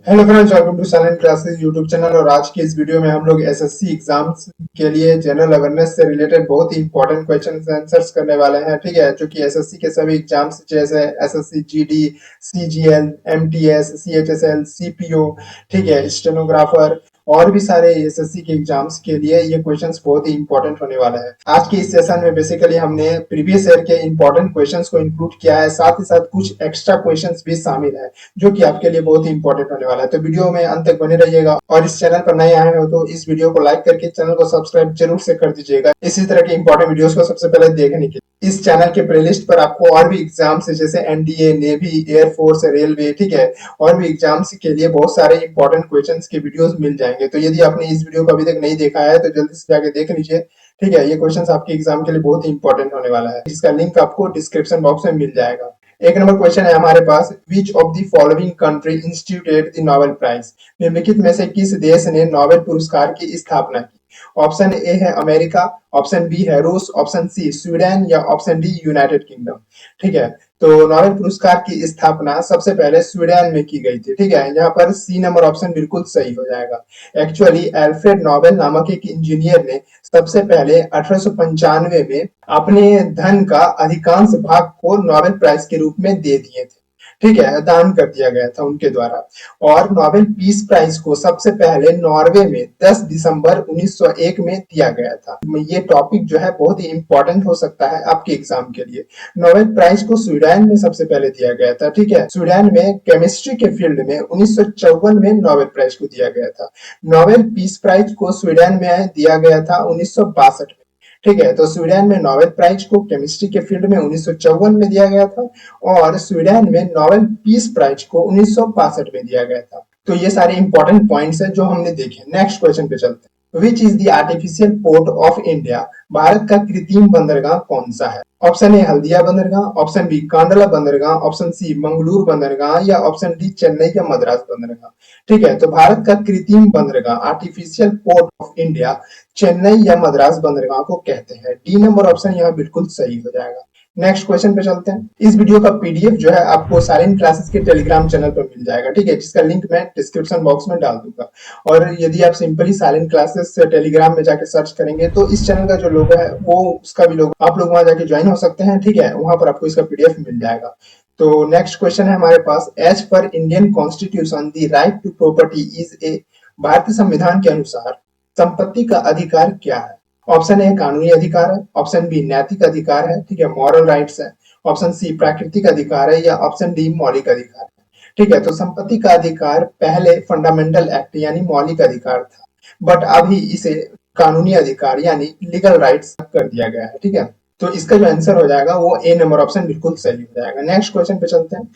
Hello friends, welcome to silent classes YouTube channel. और आज की इस वीडियो में हम लोग एसएससी एग्जाम्स के लिए जनरल अवेयरनेस से रिलेटेड बहुत ही इंपॉर्टेंट क्वेश्चन आंसर्स करने वाले हैं। ठीक है, जो कि एसएससी के सभी एग्जाम्स जैसे SSC GD, CGL, MTS, CHSL, CPO, ठीक है, स्टेनोग्राफर और भी सारे एसएससी के एग्जाम्स के लिए ये क्वेश्चंस बहुत ही इंपॉर्टेंट होने वाला है। आज के इस सेशन में बेसिकली हमने प्रीवियस ईयर के इंपॉर्टेंट क्वेश्चंस को इंक्लूड किया है, साथ ही साथ कुछ एक्स्ट्रा क्वेश्चंस भी शामिल है जो कि आपके लिए बहुत ही इंपॉर्टेंट होने वाला है। तो वीडियो में अंत तक बने रहिएगा और इस चैनल पर नए आए हो तो इस वीडियो को लाइक करके चैनल को सब्सक्राइब जरूर से कर दीजिएगा, इसी तरह के इंपॉर्टेंट वीडियोस को सबसे पहले देखने के लिए। इस चैनल के प्लेलिस्ट पर आपको और भी एग्जाम्स जैसे एनडीए, नेवी, एयरफोर्स, रेलवे, ठीक है, और भी एग्जाम्स के लिए बहुत सारे इंपॉर्टेंट क्वेश्चंस के वीडियोस मिल जाएंगे। तो यदि आपने इस वीडियो को अभी तक नहीं देखा है तो जल्दी से जाके देख लीजिए। ठीक है, ये क्वेश्चंस आपके एग्जाम के लिए बहुत ही इंपॉर्टेंट होने वाला है, जिसका लिंक आपको डिस्क्रिप्शन बॉक्स में मिल जाएगा। एक नंबर क्वेश्चन है हमारे पास, which of the following country instituted the Nobel prize? निम्नलिखित में से किस देश ने नोबेल पुरस्कार की स्थापना की? ऑप्शन ए है अमेरिका, ऑप्शन बी है रूस, ऑप्शन सी स्वीडन या ऑप्शन डी यूनाइटेड किंगडम। ठीक है, तो नोबेल पुरस्कार की स्थापना सबसे पहले स्वीडन में की गई थी। ठीक है, यहाँ पर सी नंबर ऑप्शन बिल्कुल सही हो जाएगा। एक्चुअली एल्फ्रेड नोबेल नामक एक इंजीनियर ने सबसे पहले 1895 में अपने धन का अधिकांश भाग को नोबेल प्राइज के रूप में दे दिए थे। ठीक है, दान कर दिया गया था उनके द्वारा। और नोबेल पीस प्राइज को सबसे पहले नॉर्वे में 10 दिसंबर 1901 में दिया गया था। ये टॉपिक जो है बहुत ही इंपॉर्टेंट हो सकता है आपके एग्जाम के लिए। नोबेल प्राइज को स्वीडन में सबसे पहले दिया गया था। ठीक है, स्वीडन में केमिस्ट्री के फील्ड में 1954 में नोबेल प्राइज को दिया गया था। नोबेल पीस प्राइज को स्वीडन में दिया गया था 1962 में। ठीक है, तो स्वीडन में नोबेल प्राइज को केमिस्ट्री के फील्ड में 1954 में दिया गया था और स्वीडन में नोबेल पीस प्राइज को 1962 में दिया गया था। तो ये सारे इंपॉर्टेंट पॉइंट्स है जो हमने देखे। नेक्स्ट क्वेश्चन पे चलते हैं। Which is the artificial port of India? Bharat का कृत्रिम बंदरगाह कौन सा है? ऑप्शन ए हल्दिया बंदरगाह, ऑप्शन बी कांडला बंदरगाह, ऑप्शन सी मंगलूर बंदरगाह या ऑप्शन डी चेन्नई या मद्रास बंदरगाह। ठीक है, तो भारत का कृत्रिम बंदरगाह artificial port of India Chennai या मद्रास बंदरगाह को कहते हैं। डी नंबर ऑप्शन यहाँ बिल्कुल सही हो जाएगा। नेक्स्ट क्वेश्चन पे चलते हैं। इस वीडियो का पीडीएफ जो है आपको साइलेंट क्लासेस के टेलीग्राम चैनल पर मिल जाएगा। ठीक है, जिसका लिंक मैं डिस्क्रिप्शन बॉक्स में डाल दूंगा। और यदि आप सिंपली साइलेंट क्लासेस से टेलीग्राम में जाके सर्च करेंगे तो इस चैनल का जो लोगो है वो उसका भी लोगो, आप लोग वहां जाके ज्वाइन हो सकते हैं। ठीक है, वहां पर आपको इसका पीडीएफ मिल जाएगा। तो नेक्स्ट क्वेश्चन है हमारे पास, as per Indian constitution the right to property is a? भारतीय संविधान के अनुसार संपत्ति का अधिकार क्या है? ऑप्शन ए कानूनी अधिकार है, ऑप्शन बी नैतिक अधिकार है, ठीक है, मॉरल राइट्स है, ऑप्शन सी प्राकृतिक अधिकार है या ऑप्शन डी मौलिक अधिकार है। ठीक है, तो संपत्ति का अधिकार पहले फंडामेंटल एक्ट यानी मौलिक अधिकार था, बट अभी इसे कानूनी अधिकार यानी लीगल राइट्स कर दिया गया है। ठीक है, तो इसका जो आंसर हो जाएगा वो ए नंबर ऑप्शन बिल्कुल सही हो जाएगा। नेक्स्ट क्वेश्चन पे चलते हैं।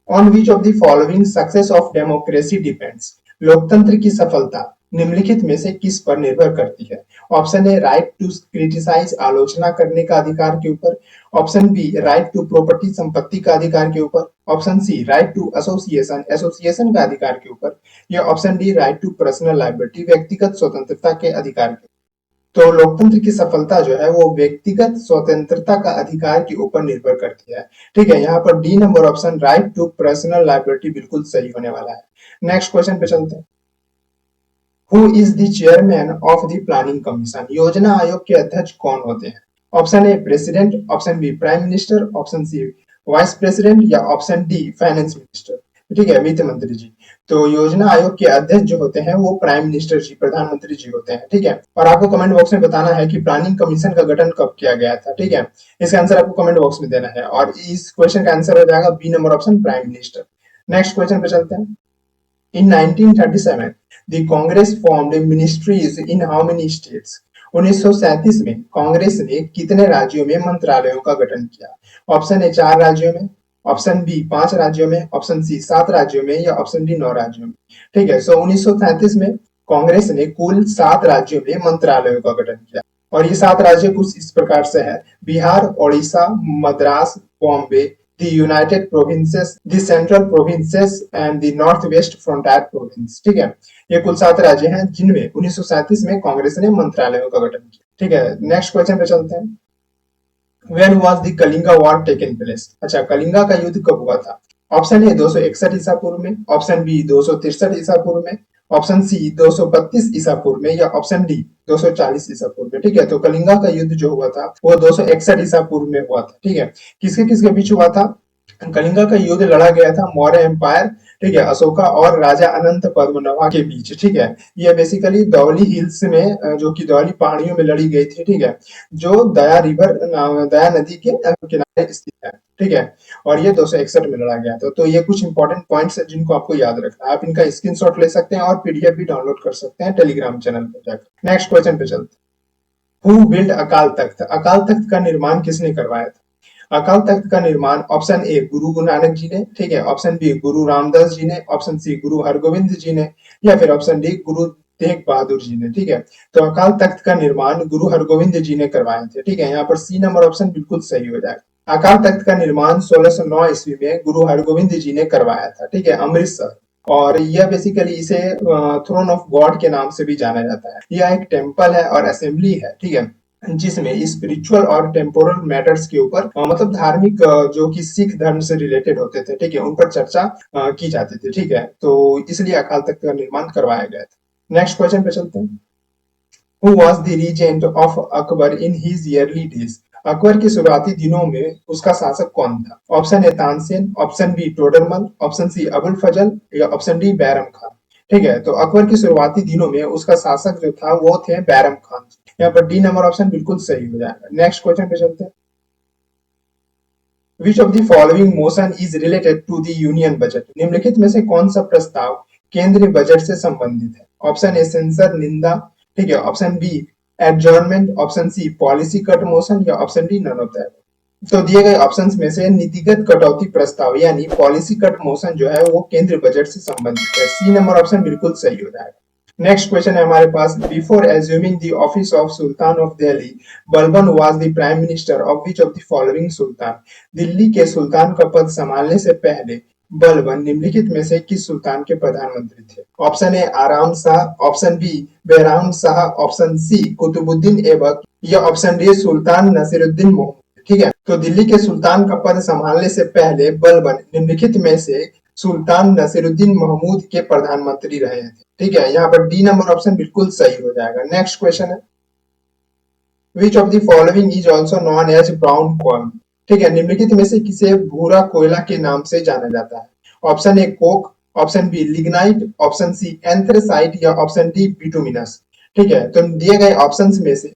On which of the following success of democracy depends? लोकतंत्र की सफलता निम्नलिखित में से किस पर निर्भर करती है? Option A right to criticise, आलोचना करने का अधिकार के ऊपर, option B right to property, संपत्ति का अधिकार के ऊपर, option C right to association, association का अधिकार के ऊपर, या option D right to personal liability, व्यक्तिगत स्वतंत्रता के अधिकार के। तो लोकतंत्र की सफलता जो है वो व्यक्तिगत स्वतंत्रता का अधिकार के ऊपर निर्भर करती है। ठीक है, यहाँ पर D number option right to personal liability बिल्कुल सही होने वाला है। नेक्स्ट क्वेश्चन पे चलते हैं। Who is the chairman of the planning commission? योजना आयोग के अध्यक्ष कौन होते हैं? Option A president, option B prime minister, option C vice president या ऑप्शन डी फाइनेंस मिनिस्टर। ठीक है, वित्त मंत्री जी। तो योजना आयोग के अध्यक्ष जो होते हैं वो प्राइम मिनिस्टर जी, प्रधानमंत्री जी होते हैं। ठीक है, और आपको कमेंट बॉक्स में बताना है कि प्लानिंग कमीशन का गठन कब किया गया था। ठीक है, इसका आंसर आपको कमेंट बॉक्स में देना है और इस क्वेश्चन का आंसर हो जाएगा B number option prime minister. Next question पे चलते हैं। In 1937, the Congress formed ministries in how many states? 1937 में कांग्रेस ने कितने राज्यों में मंत्रालयों का गठन किया? ऑप्शन ए 4 राज्यों में, ऑप्शन बी 5 राज्यों में, ऑप्शन सी 7 राज्यों में या ऑप्शन डी 9 राज्यों में। ठीक है, सो 1937 में कांग्रेस ने कुल 7 राज्यों में मंत्रालयों का गठन किया और ये 7 राज्य कुछ इस प्रकार से है, Bihar, Orissa, Madras, Bombay, the United Provinces, the Central Provinces and the Northwest Frontier Province। ठीक है, ये कुल 7 राज्य हैं जिनमें 1937 में कांग्रेस ने मंत्रालयों का गठन किया। ठीक है, नेक्स्ट क्वेश्चन पे चलते हैं। When was the Kalinga war taken place? अच्छा, कलिंगा का युद्ध कब हुआ था? ऑप्शन ए 261 ईसा पूर्व में, ऑप्शन बी 263 ईसा पूर्व में, ऑप्शन सी 232 ईसा पूर्व में, या ऑप्शन डी 240 ईसा पूर्व में। ठीक है, तो कलिंगा का युद्ध जो हुआ था वो 261 ईसा पूर्व में हुआ था। ठीक है, किसके किसके बीच हुआ था? कलिंगा का युद्ध लड़ा गया था मौर्य एम्पायर, ठीक है, अशोका और राजा अनंत पद्मनाभा के बीच। ठीक है, ये बेसिकली धौली हिल्स में जो कि धौली पहाड़ियों में लड़ी गई थी। ठीक है, जो दया नदी के किनारे स्थित है। ठीक है, और ये 261 में लड़ा गया था। तो ये कुछ इंपॉर्टेंट पॉइंट्स है जिनको आपको याद रखना है। आप इनका स्क्रीनशॉट ले सकते हैं और पीडीएफ भी डाउनलोड कर सकते हैं टेलीग्राम चैनल पर जाकर। नेक्स्ट क्वेश्चन पे चलते हैं। Who build Akal Takht? अकाल तख्त का निर्माण किसने करवाया था? अकाल तख्त का निर्माण ऑप्शन ए गुरु नानक जी ने, ठीक है, ऑप्शन बी गुरु रामदास जी ने, ऑप्शन सी गुरु हरगोविंद जी ने, या फिर ऑप्शन डी गुरु तेग बहादुर जी ने। ठीक है, तो अकाल तख्त का निर्माण गुरु हरगोविंद जी ने करवाए थे। ठीक है, यहाँ पर सी नंबर ऑप्शन बिल्कुल सही हो जाएगा। अकाल तख्त का निर्माण 1609 ईस्वी में गुरु हरगोविंद जी ने करवाया था। ठीक है, अमृतसर। और यह बेसिकली इसे थ्रोन ऑफ गॉड के नाम से भी जाना जाता है। यह एक टेम्पल है और असेंबली है। ठीक है, जिसमें स्पिरिचुअल और टेम्पोरल मैटर्स के ऊपर मतलब धार्मिक जो कि सिख धर्म से रिलेटेड होते थे, ठीक है, उन पर चर्चा की जाती थी। ठीक है, तो इसलिए अकाल तख्त का निर्माण करवाया गया था। नेक्स्ट क्वेश्चन पे चलते हैं। Who was the regent of Akbar in his early days? Akbar के शुरुआती दिनों में उसका शासक कौन था? Option A Tansen, option B Todarmal, option C Abul Fazal, या ऑप्शन डी बैरम खान। ठीक है, तो अकबर के शुरुआती दिनों में उसका शासक जो था वो थे बैरम खान। यहाँ पर डी नंबर ऑप्शन बिल्कुल सही हो जाएगा। नेक्स्ट क्वेश्चन पे चलते हैं। Which of the following motion is related to the union budget? निम्नलिखित में से कौन सा प्रस्ताव केंद्रीय बजट से संबंधित है? ऑप्शन ए सेंसर निंदा, ठीक है, option B adjournment, option C policy cut motion, या option D none of that. तो दिए गए ऑप्शंस में से नीतिगत कटौती प्रस्ताव यानी पॉलिसी कट मोशन जो है वो केंद्रीय बजट से संबंधित है। सी नंबर ऑप्शन बिल्कुल सही हो जाएगा। नेक्स्ट क्वेश्चन है हमारे पास। Before assuming the office of sultan of Delhi, Balban was the prime minister of which of the following sultan? Delhi के सुल्तान का पद संभालने से पहले बलबन निम्नलिखित में से किस सुल्तान के प्रधानमंत्री थे? ऑप्शन ए आराम शाह, ऑप्शन बी बेराम शाह, ऑप्शन सी कुतुबुद्दीन ऐबक, या ऑप्शन डी सुल्तान नसीरुद्दीन मोहम्मद। ठीक है, तो दिल्ली के सुल्तान का पद संभालने से पहले बलबन निम्नलिखित में से सुल्तान नसीरुद्दीन महमूद के प्रधानमंत्री रहे थे। ठीक है, यहाँ पर डी नंबर ऑप्शन बिल्कुल सही हो जाएगा। नेक्स्ट क्वेश्चन है। Which of the following is also known as brown coin? ठीक है, निम्नलिखित में से किसे भूरा कोयला के नाम से जाना जाता है? Option A coke, option B lignite, option C anthracite, या ऑप्शन डी बिटुमिनस। ठीक है, तो दिए गए ऑप्शंस में से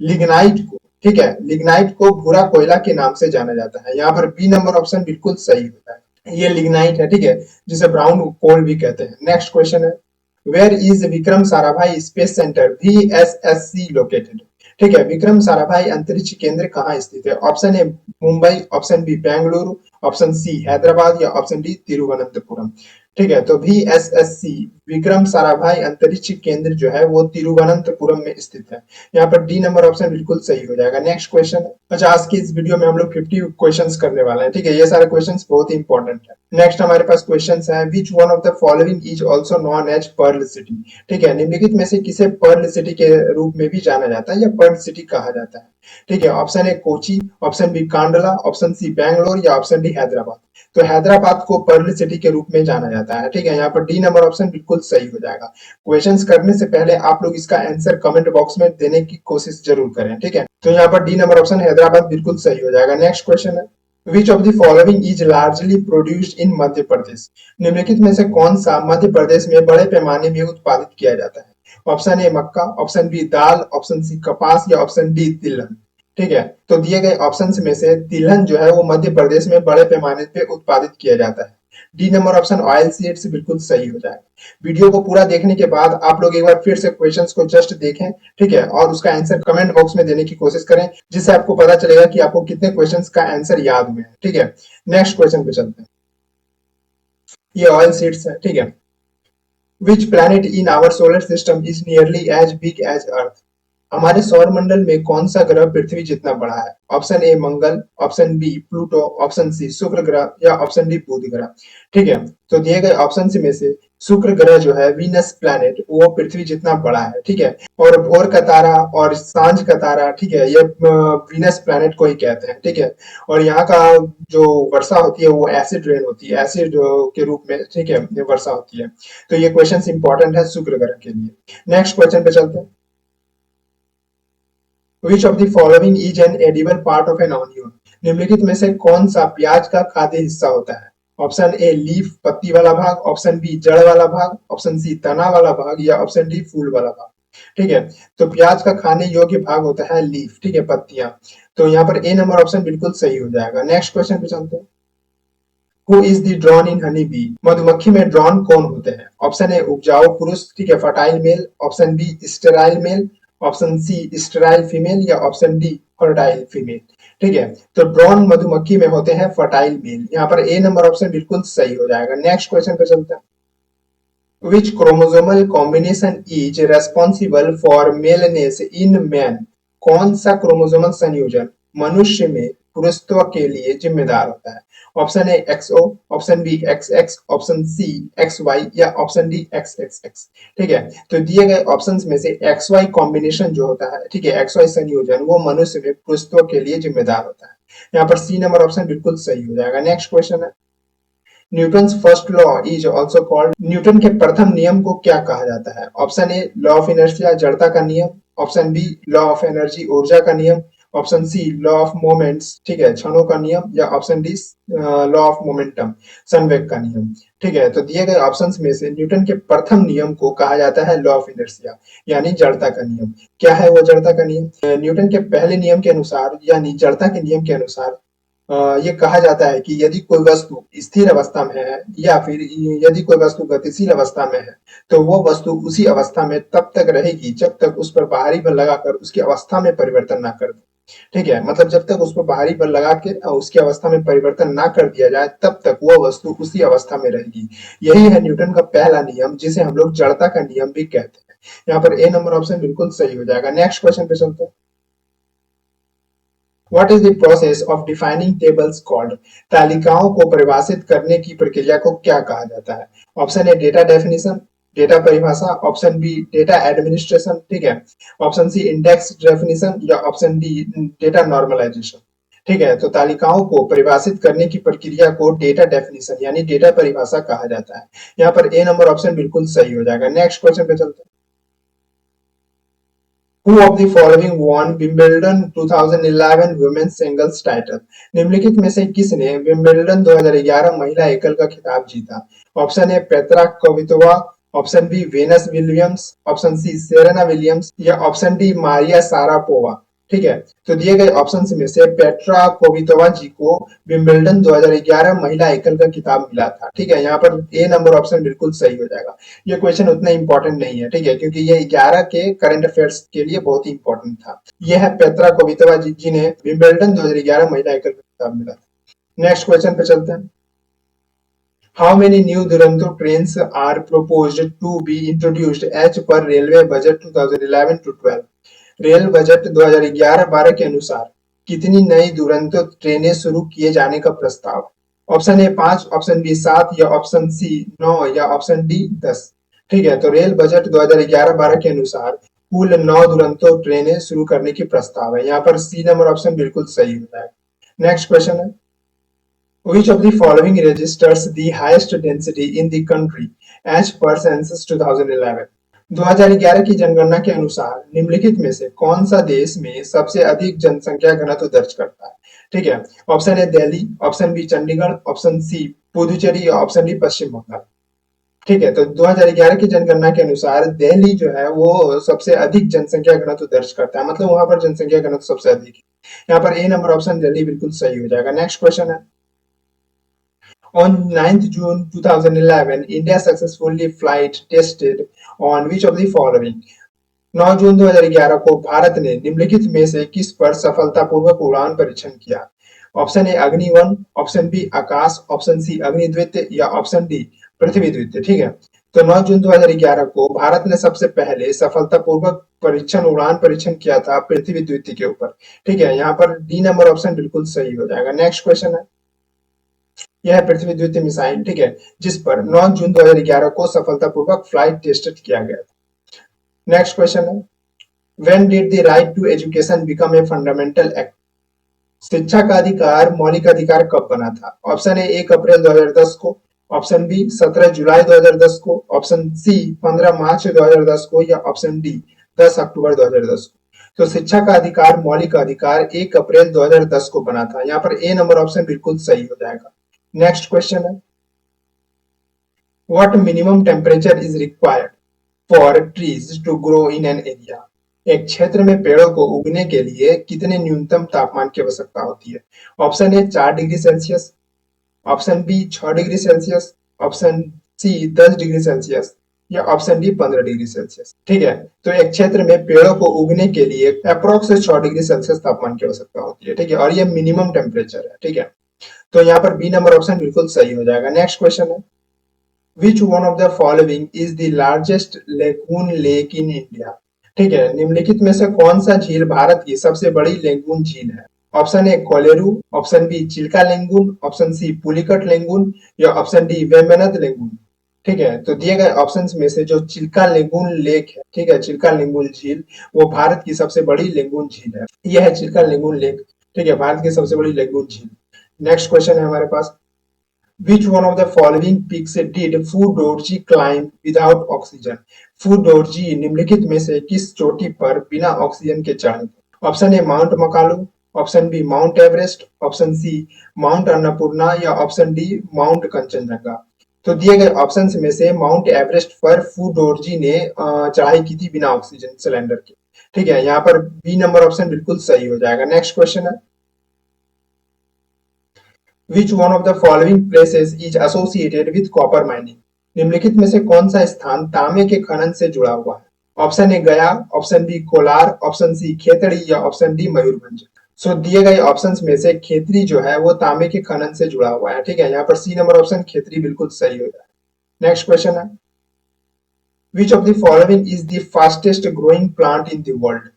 लिग्नाइट को, ठीक है, लिग्नाइट को भूरा कोयला के नाम से जाना जाता है। यहाँ पर बी नंबर ऑप्शन बिल्कुल सही होता है। ये लिग्नाइट है, ठीक है, जिसे ब्राउन कोल भी कहते हैं। नेक्स्ट क्वेश्चन है। Where is Vikram Sarabhai space centre VSSC located? ठीक है, विक्रम साराभाई अंतरिक्ष केंद्र कहाँ स्थित है? Option A Mumbai, option B Bengaluru, option C Hyderabad, या ऑप्शन डी तिरुवनंतपुरम। ठीक है, तो VSSC विक्रम साराभाई अंतरिक्ष केंद्र जो है वो तिरुवनंतपुरम में स्थित है। यहाँ पर डी नंबर ऑप्शन बिल्कुल सही हो जाएगा। नेक्स्ट क्वेश्चन है। अच्छा, आज की इस वीडियो में हम लोग 50 क्वेश्चंस करने वाले हैं। ठीक है, ये सारे क्वेश्चंस बहुत ही इंपॉर्टेंट है। नेक्स्ट हमारे पास क्वेश्चंस है। Which one of the following is also known as pearl city? ठीक है, निम्नलिखित में से किसे पर्ल सिटी के रूप में भी जाना जाता है या पर्ल सिटी कहा जाता है? ठीक है, option A Kochi, option B Kandla, option C Bangalore, या ऑप्शन डी हैदराबाद। तो हैदराबाद को पर्ल सिटी के रूप में जाना जाता है। ठीक है, यहाँ पर डी नंबर ऑप्शन बिल्कुल सही हो जाएगा। क्वेश्चंस करने से पहले आप लोग इसका आंसर कमेंट बॉक्स में देने की कोशिश जरूर करें। ठीक है, तो यहाँ पर डी नंबर ऑप्शन हैदराबाद बिल्कुल सही हो जाएगा। नेक्स्ट क्वेश्चन है। Which of the following is largely produced in Madhya Pradesh? निम्नलिखित में से कौन सा मध्य प्रदेश में बड़े पैमाने में उत्पादित किया जाता है? ऑप्शन ए मक्का, ऑप्शन बी दाल, ऑप्शन सी कपास, या ऑप्शन डी तिलहन। ठीक है, तो दिए गए ऑप्शंस में से तिलहन जो है वो मध्य प्रदेश में बड़े पैमाने पे उत्पादित किया जाता है। D number option oil seeds बिल्कुल सही हो जाएगा। वीडियो को पूरा देखने के बाद आप लोग एक बार फिर से क्वेश्चंस को जस्ट देखें, ठीक है, और उसका आंसर कमेंट बॉक्स में देने की कोशिश करें, जिससे आपको पता चलेगा कि आपको कितने क्वेश्चंस का आंसर याद हुए हैं। ठीक है, नेक्स्ट क्वेश्चन पे चलते हैं। ये ऑयल सीड्स है। ठीक है, which planet in our solar system is nearly as big as Earth? हमारे सौर मंडल में कौन सा ग्रह पृथ्वी जितना बड़ा है? ऑप्शन ए मंगल, option B Pluto, option C शुक्र ग्रह या ऑप्शन डी बुध ग्रह। ठीक है, तो दिए गए ऑप्शन में से शुक्र ग्रह जो है वीनस प्लैनेट वो पृथ्वी जितना बड़ा है। ठीक है, और भोर का तारा और सांझ का तारा, ठीक है, ये वीनस प्लैनेट को ही कहते हैं। ठीक है, और यहाँ का जो वर्षा होती है वो एसिड रेन होती है, एसिड के रूप में, ठीक है, ये वर्षा होती है। तो ये क्वेश्चन इंपॉर्टेंट है शुक्र ग्रह के लिए। नेक्स्ट क्वेश्चन पे चलते हैं। Which of the following is an edible part of an onion? निम्नलिखित में से कौन सा प्याज का खाद्य हिस्सा होता है? ऑप्शन ए लीफ पत्ती वाला भाग, ऑप्शन बी जड़ वाला भाग, ऑप्शन सी तना वाला भाग या ऑप्शन डी फूल वाला भाग। ठीक है, तो प्याज का खाने योग्य भाग होता है लीफ, ठीक है, पत्तियां। तो यहाँ पर ए नंबर ऑप्शन बिल्कुल सही हो जाएगा। नेक्स्ट क्वेश्चन पे चलते हैं। Who is the drone in honey bee? मधुमक्खी में ड्रोन कौन होते हैं? ऑप्शन ए उपजाऊ पुरुष, ठीक है, fertile male, option B sterile male, option C sterile female या ऑप्शन डी फर्टाइल फीमेल। ठीक है, तो ड्रोन मधुमक्खी में होते हैं फर्टाइल मेल। यहाँ पर ए नंबर ऑप्शन बिल्कुल सही हो जाएगा। नेक्स्ट क्वेश्चन पे चलते हैं। Which chromosomal combination is responsible for maleness in man? कौन सा क्रोमोसोमल संयोजन मनुष्य में पुरुषत्व के लिए जिम्मेदार होता है? Option A XO, option B XX, option C XY या ऑप्शन डी XXX। ठीक है, तो दिए गए ऑप्शंस में से XY कॉम्बिनेशन जो होता है, ठीक है, XY संयोजन वो मनुष्य में पुरुषत्व के लिए जिम्मेदार होता है। यहाँ पर सी नंबर ऑप्शन बिल्कुल सही हो जाएगा। नेक्स्ट क्वेश्चन है। Newton's first law is also called, Newton के प्रथम नियम को क्या कहा जाता है? Option A law of inertia जड़ता का नियम, option B law of energy ऊर्जा का नियम, option C law of moments, ठीक है, क्षणों का नियम या option D law of momentum संवेग का नियम। ठीक है, तो दिए गए ऑप्शंस में से न्यूटन के प्रथम नियम को कहा जाता है लॉ ऑफ इनर्शिया यानी जड़ता का नियम। क्या है वो जड़ता का नियम? न्यूटन के पहले नियम के अनुसार यानी जड़ता के नियम के अनुसार ये कहा जाता है कि यदि कोई वस्तु स्थिर अवस्था में है या फिर यदि कोई वस्तु गतिशील अवस्था में है तो वो वस्तु उसी अवस्था में तब तक रहेगी जब तक उस पर बाहरी बल लगाकर उसकी अवस्था में परिवर्तन ना कर दे। ठीक है, मतलब जब तक उस पर बाहरी बल लगा के उसकी अवस्था में परिवर्तन ना कर दिया जाए तब तक वो वस्तु उसी अवस्था में रहेगी। यही है न्यूटन का पहला नियम जिसे हम लोग जड़ता का नियम भी कहते हैं। यहाँ पर ए नंबर ऑप्शन बिल्कुल सही हो जाएगा। नेक्स्ट क्वेश्चन पे चलते हैं। What is the process of defining tables called? तालिकाओं को परिभाषित करने की प्रक्रिया को क्या कहा जाता है? ऑप्शन ए डेटा डेफिनेशन, डेटा परिभाषा, ऑप्शन बी डेटा एडमिनिस्ट्रेशन, ठीक है, ऑप्शन सी इंडेक्स डेफिनेशन या ऑप्शन डी डेटा नॉर्मलाइजेशन। ठीक है, तो तालिकाओं को परिभाषित करने की प्रक्रिया को डेटा डेफिनेशन यानी डेटा परिभाषा कहा जाता है। यहाँ पर ए नंबर ऑप्शन बिल्कुल सही हो जाएगा। नेक्स्ट क्वेश्चन पे चलते हैं। Who of the following won Wimbledon 2011 women's singles title? निम्नलिखित में से किसने विंबलडन 2011 महिला एकल का खिताब जीता? Option A Petra Kvitova, option B Venus Williams, option C Serena Williams या ऑप्शन डी मारिया सारापोवा। ठीक है, तो दिए गए ऑप्शंस में से पेट्रा कोवितोवा जी को विंबलडन 2011 महिला एकल का खिताब मिला था। ठीक है, यहाँ पर ए नंबर ऑप्शन बिल्कुल सही हो जाएगा। ये क्वेश्चन उतना इंपॉर्टेंट नहीं है, ठीक है, क्योंकि ये 11 के करंट अफेयर्स के लिए बहुत ही इंपॉर्टेंट था। यह है पेत्रा कोवितोवा जी जिन्हें विंबलडन 2011 महिला एकल का खिताब मिला था। नेक्स्ट क्वेश्चन पे चलते हैं। How many new Duronto trains are proposed to be introduced as per Railway Budget 2011 to 12? Rail budget 2011-12 के अनुसार कितनी नई दुरंतो ट्रेनें शुरू किए जाने का प्रस्ताव? ऑप्शन ए 5, ऑप्शन बी 7 या ऑप्शन सी 9 या ऑप्शन डी 10। ठीक है, तो रेल बजट 2011-12 के अनुसार कुल 9 दुरंतो ट्रेनें शुरू करने की प्रस्ताव है। यहाँ पर सी नंबर ऑप्शन बिल्कुल सही हो जाएगा। नेक्स्ट क्वेश्चन है। Which of the following registers the highest density in the country as per census 2011? 2011 की जनगणना के अनुसार निम्नलिखित में से कौन सा देश में सबसे अधिक जनसंख्या घनत्व दर्ज करता है? ठीक है, option A Delhi, option B Chandigarh, option C Puducherry या ऑप्शन डी पश्चिम बंगाल। ठीक है, तो 2011 की जनगणना के अनुसार दिल्ली जो है वो सबसे अधिक जनसंख्या घनत्व दर्ज करता है, मतलब वहां पर जनसंख्या घनत्व सबसे अधिक है। यहाँ पर ए नंबर ऑप्शन दिल्ली बिल्कुल सही हो जाएगा। नेक्स्ट क्वेश्चन है। On 9th June 2011, India successfully flight tested on which of the following? 9 जून 2011 को भारत ने निम्नलिखित में से किस पर सफलतापूर्वक उड़ान परीक्षण किया? ऑप्शन ए अग्नि 1, ऑप्शन बी आकाश, ऑप्शन सी अग्नि द्वितीय या ऑप्शन डी पृथ्वी द्वितीय। ठीक है, तो 9 जून 2011 को भारत ने सबसे पहले सफलतापूर्वक उड़ान परीक्षण किया था पृथ्वी द्वितीय के ऊपर। ठीक है, यहाँ पर डी नंबर ऑप्शन बिल्कुल सही हो जाएगा। नेक्स्ट क्वेश्चन है, यह है पृथ्वी द्वितीय मिसाइल, ठीक है, जिस पर 9 जून 2011 को सफलतापूर्वक फ्लाइट टेस्टेड किया गया था। नेक्स्ट क्वेश्चन है, when did the right to education become a fundamental act? शिक्षा का अधिकार मौलिक अधिकार कब बना था? ऑप्शन ए 1 अप्रैल 2010 को, ऑप्शन बी 17 जुलाई 2010 को, ऑप्शन सी 15 मार्च 2010 को, या ऑप्शन डी 10 अक्टूबर 2010 को। तो शिक्षा का अधिकार मौलिक अधिकार 1 अप्रैल 2010 को बना था। यहाँ पर ए नंबर ऑप्शन बिल्कुल सही हो जाएगा। नेक्स्ट क्वेश्चन है, what minimum temperature is required for trees to grow in an area? एक क्षेत्र में पेड़ों को उगने के लिए कितने न्यूनतम तापमान की आवश्यकता होती है? Option A 4 degree Celsius, option B 6 degree Celsius, option C 10 degree Celsius, या ऑप्शन डी 15 डिग्री सेल्सियस। ठीक है, तो एक क्षेत्र में पेड़ों को उगने के लिए अप्रोक्स 6 डिग्री सेल्सियस तापमान की आवश्यकता होती है। ठीक है, और ये मिनिमम टेम्परेचर है। ठीक है, तो यहाँ पर बी नंबर ऑप्शन बिल्कुल सही हो जाएगा। नेक्स्ट क्वेश्चन है, which one of the following is the largest lagoon lake in India? ठीक है, निम्नलिखित में से कौन सा झील भारत की सबसे बड़ी लेगून झील है? Option A Kolleru, option B Chilka lagoon, option C Pulicat lagoon, या ऑप्शन डी वेम्बनाड लेगून। ठीक है, तो दिए गए ऑप्शंस में से जो चिल्का लेगून लेक है, ठीक है, चिल्का लेगून झील, वो भारत की सबसे बड़ी लेगून झील है। यह है चिल्का लेगून लेक। ठीक है, भारत की सबसे बड़ी लेगून झील। नेक्स्ट क्वेश्चन है हमारे पास, Which one of the following peaks did Fu Dorji climb without oxygen? Fu Dorji निम्नलिखित में से किस चोटी पर बिना ऑक्सीजन के चढ़े? Option A Mount Makalu, option B Mount Everest, option C Mount Annapurna, या ऑप्शन डी माउंट कंचनजंगा। तो दिए गए ऑप्शंस में से माउंट एवरेस्ट पर फू डोरजी ने चढ़ाई की थी बिना ऑक्सीजन सिलेंडर के। ठीक है, यहाँ पर बी नंबर ऑप्शन बिल्कुल सही हो जाएगा। नेक्स्ट क्वेश्चन है, Which one of the following places is associated with copper mining? निम्नलिखित में से कौन सा स्थान तांबे के खनन से जुड़ा हुआ है? Option A Gaya, option B Kolar, option C Khetri, या ऑप्शन डी मयूरभंज। सो दिए गए ऑप्शंस में से खेतड़ी जो है वो तांबे के खनन से जुड़ा हुआ है। ठीक है, यहाँ पर सी नंबर ऑप्शन खेतड़ी बिल्कुल सही हो जाए। नेक्स्ट क्वेश्चन है, Which of the following is the fastest growing plant in the world?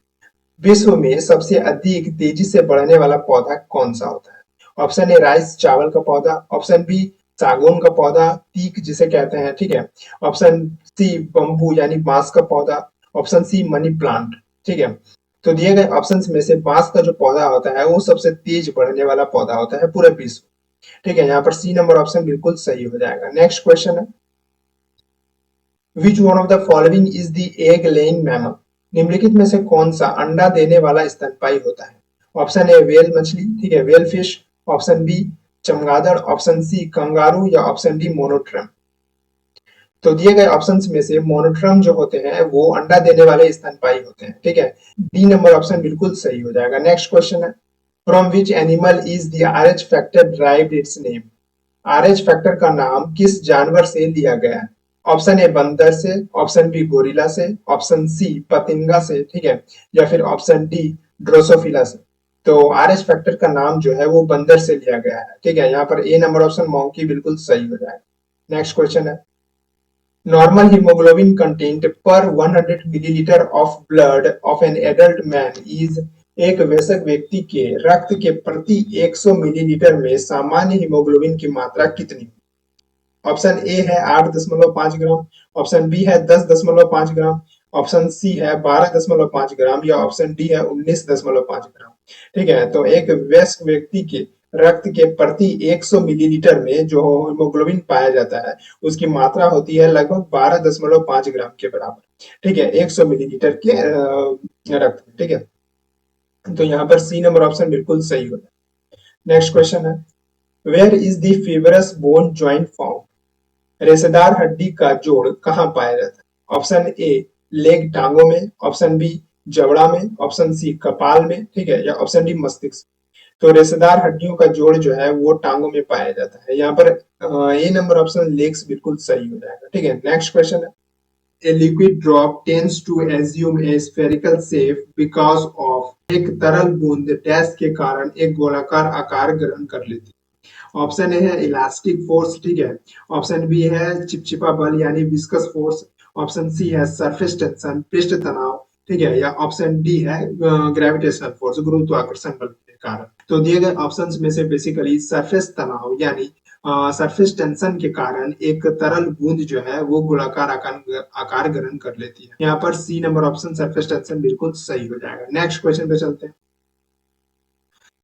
विश्व में सबसे अधिक तेजी से बढ़ने वाला पौधा कौन सा होता है? ऑप्शन ए राइस चावल का पौधा, ऑप्शन बी सागौन का पौधा, तीक जिसे कहते हैं। ठीक है, ऑप्शन सी बम्बू यानी बांस का पौधा, ऑप्शन सी मनी प्लांट। ठीक है, तो दिए गए ऑप्शंस में से बांस का जो पौधा होता है वो सबसे तेज बढ़ने वाला पौधा होता है पूरे विश्व। ठीक है, यहाँ पर सी नंबर ऑप्शन बिल्कुल सही हो जाएगा। नेक्स्ट क्वेश्चन है, which one of the following is the egg laying mammal? निम्नलिखित में से कौन सा अंडा देने वाला स्तनपायी होता है? ऑप्शन ए वेल मछली, ठीक है, वेल फिश, ऑप्शन बी चमगादड़, ऑप्शन सी कंगारू, या ऑप्शन डी मोनोट्रम। तो दिए गए ऑप्शंस में से मोनोट्रम जो होते हैं वो अंडा देने वाले स्तनपायी होते हैं। ठीक है, डी नंबर ऑप्शन बिल्कुल सही हो जाएगा। नेक्स्ट क्वेश्चन है, from which animal is the RH factor derived it's name? RH factor का नाम किस जानवर से लिया गया है? ऑप्शन ए बंदर से, ऑप्शन बी गोरिल्ला से, ऑप्शन सी पतिंगा से, ठीक है, या फिर ऑप्शन डी ड्रोसोफिला से। तो RH फैक्टर का नाम जो है वो बंदर से लिया गया है। ठीक है, यहाँ पर ए नंबर ऑप्शन मॉन्की बिल्कुल सही हो जाएगा। नेक्स्ट क्वेश्चन है, नॉर्मल हीमोग्लोबिन कंटेंट पर 100 millilitre of blood of an adult man is? एक वयस्क व्यक्ति के रक्त के प्रति 100 मिलीलीटर में सामान्य हीमोग्लोबिन की मात्रा कितनी? ऑप्शन ए है 8.5 ग्राम, ऑप्शन बी है 10.5 ग्राम, ऑप्शन सी है 12.5 ग्राम, या ऑप्शन डी है 19.5 ग्राम। ठीक है, तो एक वयस्क व्यक्ति के रक्त के प्रति 100 मिलीलीटर में जो हीमोग्लोबिन पाया जाता है उसकी मात्रा होती है लगभग 12.5 ग्राम के बराबर। ठीक है, 100 मिलीलीटर के रक्त में। ठीक है, तो यहाँ पर सी नंबर ऑप्शन बिल्कुल सही होगा। नेक्स्ट क्वेश्चन है, where is the fibrous bone joint found? रेशेदार हड्डी का जोड़ कहाँ पाया जाता है? ऑप्शन ए लेग टांगों में, ऑप्शन बी जबड़ा में, ऑप्शन सी कपाल में, ठीक है, या ऑप्शन डी मस्तिष्क। तो रेशेदार हड्डियों का जोड़ जो है वो टांगों में पाया जाता है। यहाँ पर ए नंबर ऑप्शन लेग्स बिल्कुल सही हो जाएगा। ठीक है, नेक्स्ट क्वेश्चन है, A liquid drop tends to assume a spherical shape because of? एक तरल बूंद डैश के कारण एक गोलाकार आकार ग्रहण कर लेती है। ऑप्शन ए है इलास्टिक फोर्स, ठीक है। ऑप्शन बी है चिपचिपा बल यानी विस्कस फोर्स। ऑप्शन सी है सरफेस टेंशन, पृष्ठ तनाव, ठीक है। या ऑप्शन डी है ग्रेविटेशनल फोर्स, गुरुत्वाकर्षण बल के कारण। तो दिए गए ऑप्शंस में से बेसिकली सरफेस तनाव यानी सरफेस टेंशन के कारण एक तरल बूंद जो है वो गोलाकार आकार ग्रहण कर लेती है। यहाँ पर C number option surface tension बिल्कुल सही हो जाएगा। नेक्स्ट क्वेश्चन पे चलते हैं।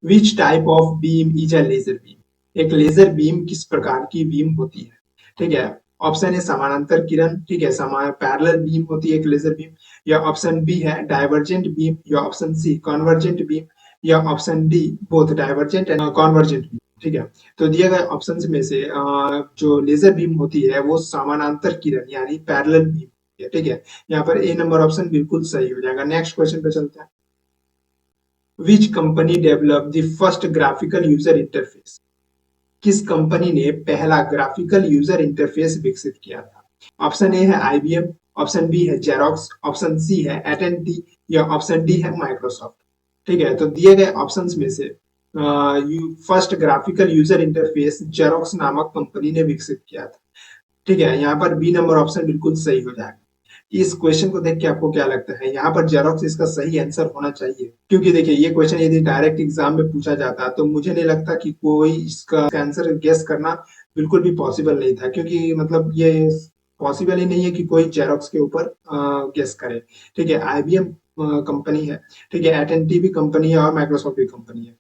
Which type of beam is a laser beam? एक लेजर बीम किस प्रकार की बीम होती है? ठीक है। ऑप्शन ए समानांतर किरण, ठीक है, समान पैरेलल बीम होती है एक लेजर बीम। या ऑप्शन बी है डाइवर्जेंट बीम, या ऑप्शन सी कॉन्वर्जेंट बीम, या option D both divergent and convergent beam, ठीक है। तो दिए गए ऑप्शंस में से जो लेजर बीम होती है वो समानांतर किरण यानी पैरेलल बीम है, ठीक है। यहाँ पर ए नंबर ऑप्शन बिल्कुल सही हो जाएगा। नेक्स्ट क्वेश्चन पे चलते हैं। Which company develop the first graphical user interface? किस कंपनी ने पहला ग्राफिकल यूजर इंटरफेस विकसित किया था? ऑप्शन ए है आईबीएम, ऑप्शन बी है जेरोक्स, ऑप्शन सी है एट&टी, या ऑप्शन डी है माइक्रोसॉफ्ट, ठीक है। तो दिए गए ऑप्शंस में से first graphical user interface xerox नामक कंपनी ने विकसित किया था, ठीक है। यहाँ पर बी नंबर ऑप्शन बिल्कुल सही हो जाएगा। इस क्वेश्चन को देख के आपको क्या लगता है? यहाँ पर जेरोक्स इसका सही आंसर होना चाहिए, क्योंकि देखिए ये क्वेश्चन यदि डायरेक्ट एग्जाम में पूछा जाता तो मुझे नहीं लगता कि कोई इसका आंसर गेस करना बिल्कुल भी पॉसिबल नहीं था, क्योंकि मतलब ये पॉसिबल ही नहीं है कि कोई जेरोक्स के ऊपर गेस करे, ठीक है। आईबीएम कंपनी है, ठीक है, एट&टी भी कंपनी है और माइक्रोसॉफ्ट भी कंपनी है,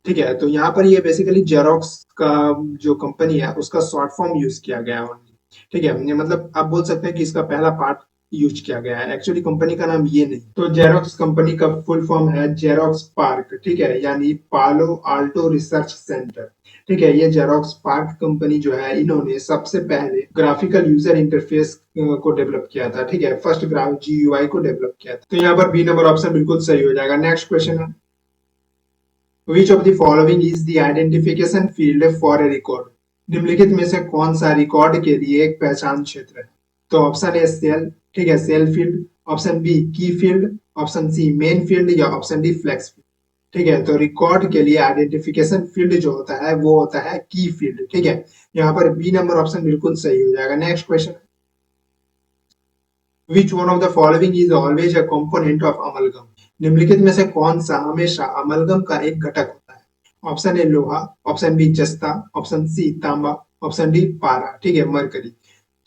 ठीक है। तो यहाँ पर ये बेसिकली जेरोक्स का जो कंपनी है उसका शॉर्ट फॉर्म यूज किया गया है only, ठीक है। ये मतलब आप बोल सकते हैं कि इसका पहला पार्ट यूज किया गया है, एक्चुअली कंपनी का नाम ये नहीं। तो जेरोक्स कंपनी का फुल फॉर्म है जेरोक्स पार्क, ठीक है, यानी पालो आल्टो रिसर्च सेंटर, ठीक है। ये जेरोक्स पार्क कंपनी जो है इन्होंने सबसे पहले ग्राफिकल यूजर इंटरफेस को डेवलप किया था, ठीक है, फर्स्ट ग्राफ जीयूआई को डेवलप किया था। तो यहाँ पर बी नंबर ऑप्शन बिल्कुल सही हो जाएगा। नेक्स्ट क्वेश्चन है। Which of the following is the identification field for a record? निम्नलिखित में से कौन सा रिकॉर्ड के लिए एक पहचान क्षेत्र है? तो ऑप्शन ए सेल, ठीक है, cell field, option B key field, option C main field, या ऑप्शन डी फ्लेक्स फील्ड, ठीक है। तो रिकॉर्ड के लिए आइडेंटिफिकेशन फील्ड जो होता है वो होता है की फील्ड, ठीक है। यहाँ पर बी नंबर ऑप्शन बिल्कुल सही हो जाएगा। Next question. Which one of the following is always a component of amalgam? निम्नलिखित में से कौन सा हमेशा अमलगम का एक घटक होता है? ऑप्शन ए लोहा, ऑप्शन बी जस्ता, ऑप्शन सी तांबा, ऑप्शन डी पारा, ठीक है, मरकरी।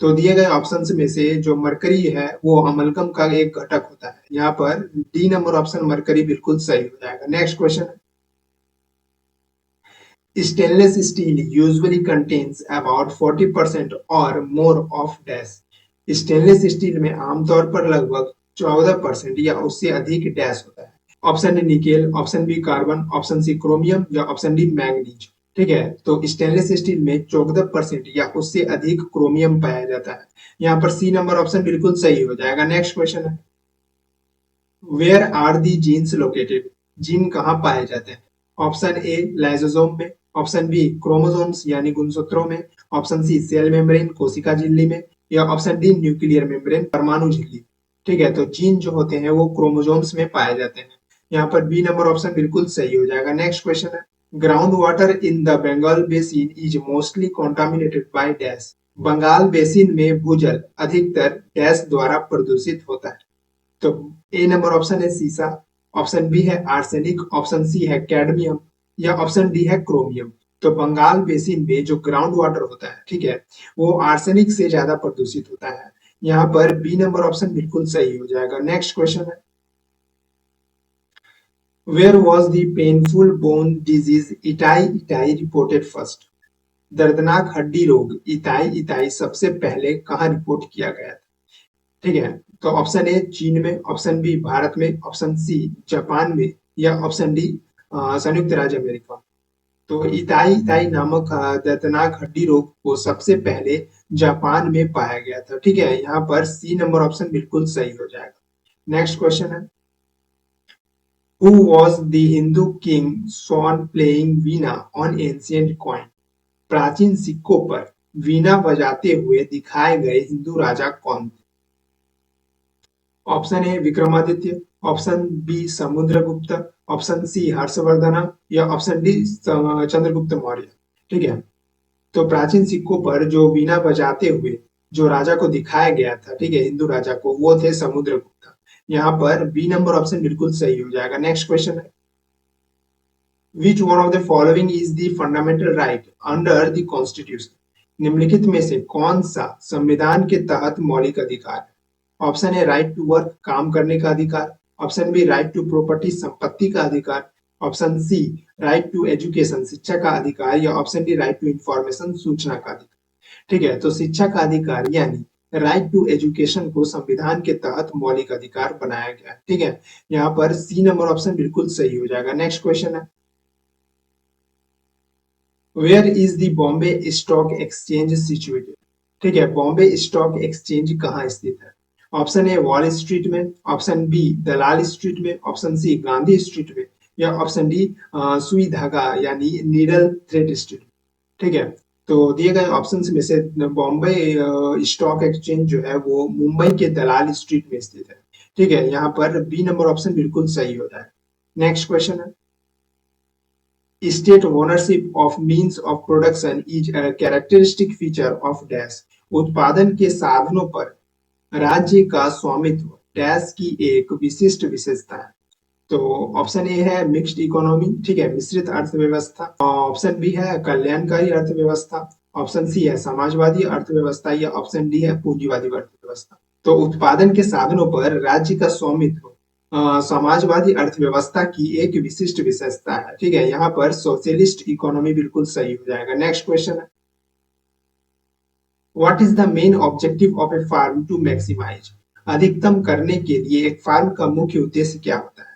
तो दिए गए ऑप्शंस में से जो मरकरी है वो अमलगम का एक घटक होता है। यहाँ पर डी नंबर ऑप्शन मरकरी बिल्कुल सही हो जाएगा। Next question. Stainless steel usually contains about 40% or more of dash. Stainless steel में आमतौर पर लगभग 14% या उससे अधिक डैश होता है। Option A nickel, option B carbon, option C chromium, या ऑप्शन डी मैग्नीज, ठीक है। तो स्टेनलेस स्टील में 14% या उससे अधिक क्रोमियम पाया जाता है। यहाँ पर सी नंबर ऑप्शन बिल्कुल सही हो जाएगा। नेक्स्ट क्वेश्चन है। Where are the genes located? Gene कहाँ पाए जाते हैं? ऑप्शन ए लाइसोसोम में, ऑप्शन बी क्रोमोसोम्स यानी गुणसूत्रों में, ऑप्शन सी सेल मेम्ब्रेन कोशिका झिल्ली में, या ऑप्शन डी न्यूक्लियर मेम्ब्रेन परमाणु झिल्ली, ठीक है। तो जीन जो होते हैं वो क्रोमोसोम्स में पाए जाते हैं। यहाँ पर बी नंबर ऑप्शन बिल्कुल सही हो जाएगा। नेक्स्ट क्वेश्चन है। Ground water in the Bengal basin is mostly contaminated by dash. Bengal basin में भूजल अधिकतर डैश द्वारा प्रदूषित होता है। तो ए नंबर ऑप्शन है सीसा, ऑप्शन बी है आर्सेनिक, ऑप्शन सी है कैडमियम, या ऑप्शन डी है क्रोमियम। तो बंगाल बेसिन में जो ग्राउंड वाटर होता है, ठीक है, वो आर्सेनिक से ज्यादा प्रदूषित होता है। यहाँ पर बी नंबर ऑप्शन बिल्कुल सही हो जाएगा। नेक्स्ट क्वेश्चन है। Where was the painful bone disease itai itai reported first? दर्दनाक हड्डी रोग इताई इताई सबसे पहले कहाँ रिपोर्ट किया गया था? ठीक है। तो ऑप्शन ए चीन में, ऑप्शन बी भारत में, ऑप्शन सी जापान में, या ऑप्शन डी संयुक्त राज्य अमेरिका। तो इताई इताई नामक दर्दनाक हड्डी रोग को सबसे पहले जापान में पाया गया था, ठीक है। यहाँ पर सी नंबर ऑप्शन बिल्कुल सही हो जाएगा। नेक्स्ट क्वेश्चन है। Who was the Hindu king shown playing veena on ancient coin? प्राचीन सिक्कों पर वीणा बजाते हुए दिखाए गए हिंदू राजा कौन थे? Option A Vikramaditya, option B Samudragupta, option C Harshavardhan, या ऑप्शन डी चंद्रगुप्त मौर्य। ठीक है। तो प्राचीन सिक्कों पर जो वीणा बजाते हुए जो राजा को दिखाया गया था, ठीक है, हिंदू राजा को, वो थे समुद्रगुप्त। यहाँ पर बी नंबर ऑप्शन बिल्कुल सही हो जाएगा। नेक्स्ट क्वेश्चन है, which one of the following is the fundamental right under the constitution. निम्नलिखित में से कौन सा संविधान के तहत मौलिक अधिकार है? Option A right to work, काम करने का अधिकार। Option B right to property, संपत्ति का अधिकार। Option C right to education, शिक्षा का अधिकार। या option D right to information, सूचना का अधिकार। ठीक है, तो शिक्षा का अधिकार यानी राइट टू एजुकेशन को संविधान के तहत मौलिक अधिकार बनाया गया है। ठीक है, यहाँ पर सी नंबर ऑप्शन बिल्कुल सही हो जाएगा। नेक्स्ट क्वेश्चन है, where is the Bombay Stock Exchange situated. ठीक है, बॉम्बे स्टॉक एक्सचेंज कहाँ स्थित है? ऑप्शन ए वॉल स्ट्रीट में, ऑप्शन बी दलाल स्ट्रीट में, ऑप्शन सी गांधी स्ट्रीट में, या ऑप्शन डी सुई धागा यानी नीडल थ्रेड स्ट्रीट। ठीक है, तो दिए गए ऑप्शंस में से बॉम्बे स्टॉक एक्सचेंज जो है वो मुंबई के दलाल स्ट्रीट में स्थित है। ठीक है, यहाँ पर बी नंबर ऑप्शन बिल्कुल सही होता है। नेक्स्ट क्वेश्चन है, state ownership of means of production is a characteristic feature of dash. उत्पादन के साधनों पर राज्य का स्वामित्व डैश की एक विशिष्ट विशेषता है। तो ऑप्शन ए है मिक्स्ड इकोनॉमी, ठीक है, मिश्रित अर्थव्यवस्था। ऑप्शन बी है कल्याणकारी अर्थव्यवस्था। ऑप्शन सी है समाजवादी अर्थव्यवस्था। या ऑप्शन डी है पूंजीवादी अर्थव्यवस्था। तो उत्पादन के साधनों पर राज्य का स्वामित्व समाजवादी अर्थव्यवस्था की एक विशिष्ट विशेषता है। ठीक है, यहाँ पर सोशलिस्ट इकोनॉमी बिल्कुल सही हो जाएगा। नेक्स्ट क्वेश्चन है, what is the main objective of a firm to maximise. अधिकतम करने के लिए एक फार्म का मुख्य उद्देश्य क्या होता है?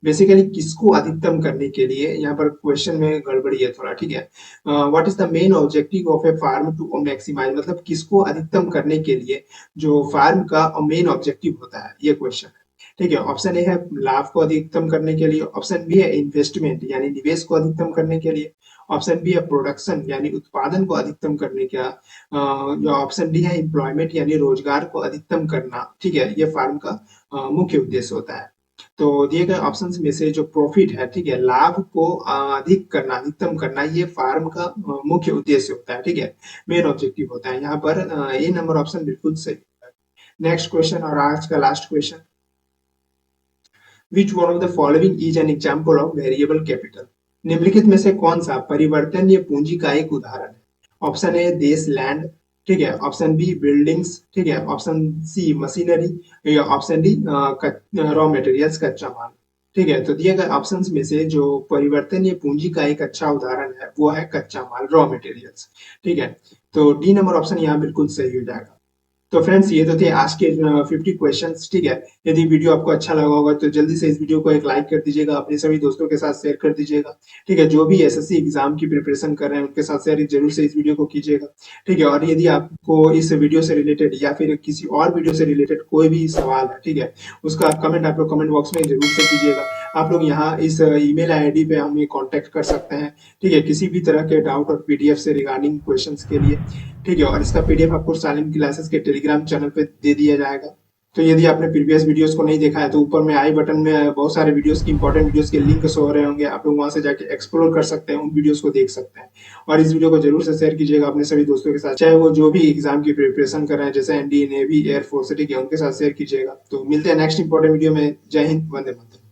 बेसिकली किसको अधिकतम करने के लिए, यहाँ पर क्वेश्चन में गड़बड़ी है थोड़ा। ठीक है, what is the main objective of a firm to maximise, मतलब किसको अधिकतम करने के लिए जो फार्म का मेन ऑब्जेक्टिव होता है, ये क्वेश्चन है। ठीक है, ऑप्शन ए है लाभ को अधिकतम करने के लिए। ऑप्शन बी है इन्वेस्टमेंट यानी निवेश को अधिकतम करने के लिए। ऑप्शन बी है प्रोडक्शन यानी उत्पादन को अधिकतम करने का। या ऑप्शन डी है एम्प्लॉयमेंट यानी रोजगार को अधिकतम करना। ठीक है, ये फार्म का मुख्य उद्देश्य होता है। तो दिए गए ऑप्शंस में से जो प्रॉफिट है, ठीक है, लाभ को अधिक करना, अधिकतम करना, ये फार्म का मुख्य उद्देश्य होता है। ठीक है, मेन ऑब्जेक्टिव होता है। यहाँ पर ए नंबर ऑप्शन बिल्कुल सही है। नेक्स्ट क्वेश्चन और आज का last question, which one of the following is an example of variable capital. निम्नलिखित में से कौन सा परिवर्तनीय पूंजी का एक उदाहरण है? ऑप्शन ए देश लैंड, ठीक है, ऑप्शन बी बिल्डिंग्स, ठीक है, ऑप्शन सी मशीनरी, या ऑप्शन डी रॉ मटेरियल्स, कच्चा माल। ठीक है, तो दिए गए ऑप्शंस में से जो परिवर्तनीय पूंजी का एक अच्छा उदाहरण है वो है कच्चा माल, रॉ मटेरियल्स। ठीक है, तो डी नंबर ऑप्शन यहाँ बिल्कुल सही हो जाएगा। तो फ्रेंड्स, ये तो थे आज के 50 क्वेश्चंस। ठीक है, यदि वीडियो आपको अच्छा लगा होगा तो जल्दी से इस वीडियो को एक लाइक कर दीजिएगा, अपने सभी दोस्तों के साथ शेयर कर दीजिएगा। ठीक है, जो भी एसएससी एग्जाम की प्रिपरेशन कर रहे हैं उनके साथ शेयर जरूर से इस वीडियो को कीजिएगा। ठीक है, और यदि आपको इस वीडियो से रिलेटेड या फिर किसी और वीडियो से रिलेटेड कोई भी सवाल है, ठीक है, उसका कमेंट आप लोग कमेंट बॉक्स में जरूर से कीजिएगा। आप लोग यहाँ इस ईमेल आईडी पे हमें कांटेक्ट कर सकते हैं। ठीक है, किसी भी तरह के डाउट और पीडीएफ से रिगार्डिंग क्वेश्चंस के लिए। ठीक है, और इसका पीडीएफ आपको साइलेंट क्लासेस के टेलीग्राम चैनल पे दे दिया जाएगा। तो यदि आपने प्रीवियस वीडियोस को नहीं देखा है तो ऊपर में आई बटन में बहुत सारे वीडियोस की इंपॉर्टेंट वीडियोस के लिंक शो हो रहे होंगे, आप लोग वहां से जाके एक्सप्लोर कर सकते हैं, उन वीडियोस को देख सकते हैं। और इस वीडियो को जरूर से शेयर कीजिएगा अपने सभी दोस्तों के साथ, चाहे वो जो भी एग्जाम की प्रिपरेशन कर रहे हैं, जैसे एनडी, नेवी, एयरफोर्स, ठीक है, उनके साथ शेयर कीजिएगा। तो मिलते हैं नेक्स्ट इंपॉर्टेंट वीडियो में। जय हिंद, वंदे मातरम।